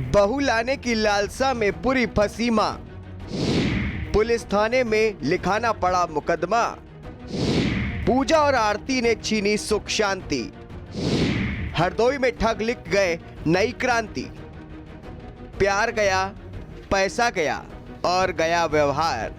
बहू लाने की लालसा में पूरी फंसी मां, पुलिस थाने में लिखाना पड़ा मुकदमा। पूजा और आरती ने छीनी सुख शांति, हरदोई में ठग लिख गए नई क्रांति। प्यार गया, पैसा गया और गया व्यवहार।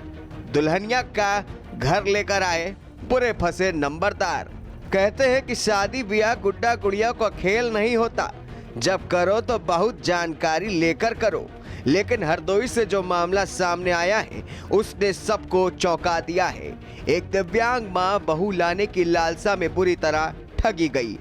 दुल्हनिया का घर लेकर आए पूरे फंसे नंबरदार। कहते हैं कि शादी ब्याह गुड्डा गुड़िया का खेल नहीं होता, जब करो तो बहुत जानकारी लेकर करो। लेकिन हरदोई से जो मामला सामने आया है उसने सबको चौंका दिया है। एक दिव्यांग मां बहू लाने की लालसा में बुरी तरह ठगी गई।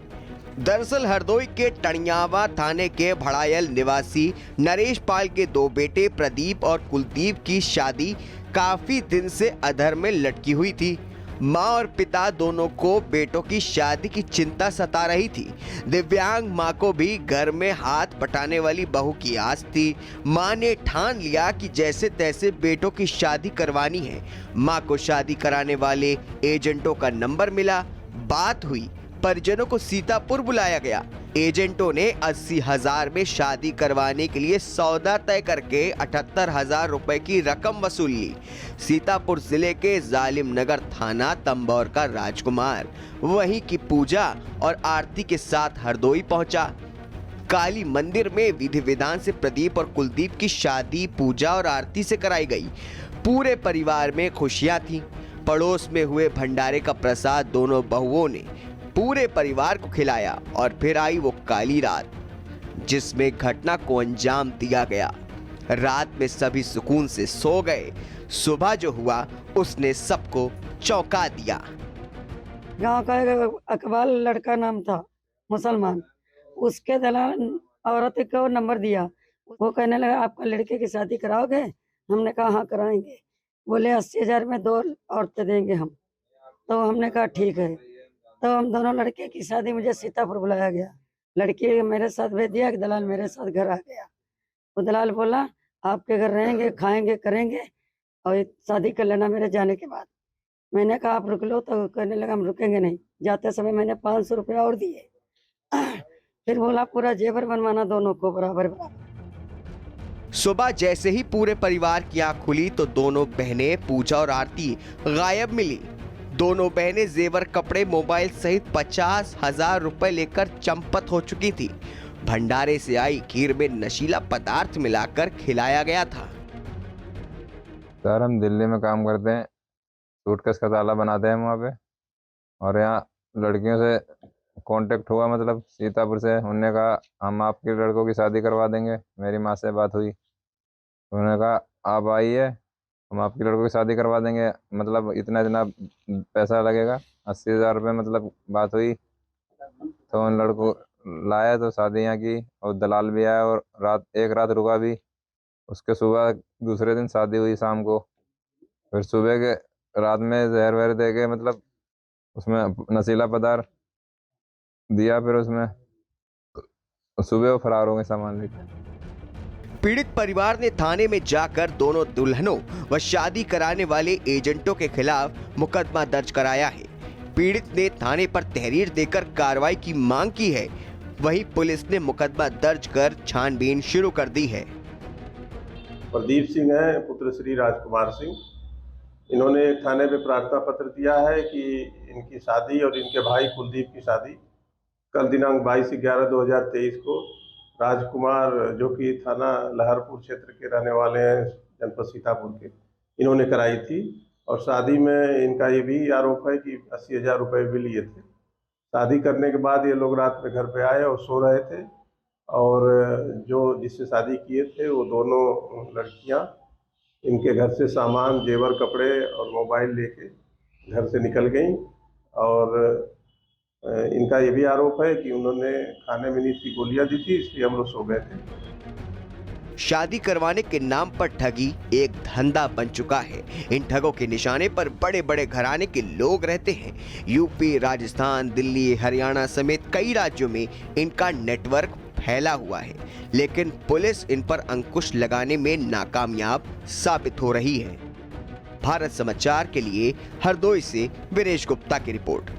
दरअसल हरदोई के टणियावा थाने के भड़ायल निवासी नरेश पाल के दो बेटे प्रदीप और कुलदीप की शादी काफी दिन से अधर में लटकी हुई थी। माँ और पिता दोनों को बेटों की शादी की चिंता सता रही थी। दिव्यांग माँ को भी घर में हाथ बटाने वाली बहू की आस थी। माँ ने ठान लिया कि जैसे तैसे बेटों की शादी करवानी है। माँ को शादी कराने वाले एजेंटों का नंबर मिला, बात हुई, परिजनों को सीतापुर बुलाया गया। एजेंटों ने 80,000 में शादी करवाने के लिए सौदा तय करके 78,000 रुपए की रकम वसूल ली। सीतापुर जिले के जालिम नगर थाना तंबौर का राजकुमार वहीं की पूजा और आरती के साथ हरदोई पहुंचा। काली मंदिर में विधि विधान से प्रदीप और कुलदीप की शादी पूजा और आरती से कराई गई। पूरे परिवार में खुशियां थी। पड़ोस में हुए भंडारे का प्रसाद दोनों बहुओं ने पूरे परिवार को खिलाया और फिर आई वो काली रात जिसमें घटना को अंजाम दिया गया। रात में सभी सुकून से सो गए। सुबह जो हुआ उसने सबको चौंका दिया। गांव का एक अकबाल लड़का नाम था, मुसलमान। उसके दलाल औरत को नंबर दिया। वो कहने लगा आपका लड़के की शादी कराओगे? हमने कहा हाँ कराएंगे। बोले 80,000 में 2 औरतें देंगे हम। तो हमने कहा ठीक है। तो हम दोनों लड़के की शादी मुझे सीतापुर बुलाया गया। लड़की मेरे साथ भेज दिया, दलाल मेरे साथ घर आ गया। वो दलाल बोला आपके घर रहेंगे, खाएंगे, करेंगे और शादी कर लेना मेरे जाने के बाद। मैंने कहा आप रुक लो, तो कहने लगा हम रुकेंगे नहीं। जाते समय मैंने 500 रुपये और दिए। फिर बोला पूरा जेवर बनवाना दोनों को बराबर बराबर। सुबह जैसे ही पूरे परिवार की आंख खुली तो दोनों बहनें पूजा और आरती गायब मिली। दोनों बहनें जेवर, कपड़े, मोबाइल सहित 50,000 रुपए लेकर चंपत हो चुकी थी। भंडारे से आई खीर में नशीला पदार्थ मिलाकर खिलाया गया था। सर हम दिल्ली में काम करते हैं, सूटकेस का ताला बनाते हैं वहाँ पे। और यहाँ लड़कियों से कांटेक्ट हुआ, मतलब सीतापुर से। उन्होंने कहा हम आपके लड़कों की शादी करवा देंगे। मेरी माँ से बात हुई, उन्होंने कहा आप आइए, हम आपकी लड़कों की शादी करवा देंगे, मतलब इतना पैसा लगेगा, 80,000 रुपये। मतलब बात हुई तो उन लड़कों लाया तो शादी यहाँ की, और दलाल भी आया और एक रात रुका भी। उसके सुबह दूसरे दिन शादी हुई शाम को। फिर सुबह के रात में जहर वहर दे के, मतलब उसमें नशीला पदार्थ दिया। फिर उसमें सुबह वो फरार हो गए सामान लेकर। पीड़ित परिवार ने थाने में जाकर दोनों दुल्हनों व शादी कराने वाले एजेंटों के खिलाफ मुकदमा दर्ज कराया है। पीड़ित ने थाने पर तहरीर देकर कार्रवाई की मांग की है। वहीं पुलिस ने मुकदमा दर्ज कर छानबीन शुरू कर दी है। प्रदीप सिंह है, पुत्र श्री राजकुमार सिंह। इन्होंने थाने पे प्रार्थना पत्र दिया है कि इनकी शादी और इनके भाई कुलदीप की शादी कल दिनांक 22/11/2023 को राजकुमार, जो कि थाना लहरपुर क्षेत्र के रहने वाले हैं, जनपद सीतापुर के, इन्होंने कराई थी। और शादी में इनका ये भी आरोप है कि 80,000 रुपये भी लिए थे। शादी करने के बाद ये लोग रात में घर पे आए और सो रहे थे, और जो जिससे शादी किए थे वो दोनों लड़कियां इनके घर से सामान, जेवर, कपड़े और मोबाइल लेके घर से निकल गईं। और इनका ये भी आरोप है कि उन्होंने खाने में नींद की गोलियां दी थी, इसलिए हम लोग सो गए थे। शादी करवाने के नाम पर ठगी एक धंधा बन चुका है। इन ठगों के निशाने पर बड़े बड़े घराने के लोग रहते हैं। यूपी, राजस्थान, दिल्ली, हरियाणा समेत कई राज्यों में इनका नेटवर्क फैला हुआ है, लेकिन पुलिस इन पर अंकुश लगाने में नाकामयाब साबित हो रही है। भारत समाचार के लिए हरदोई से वीरेश गुप्ता की रिपोर्ट।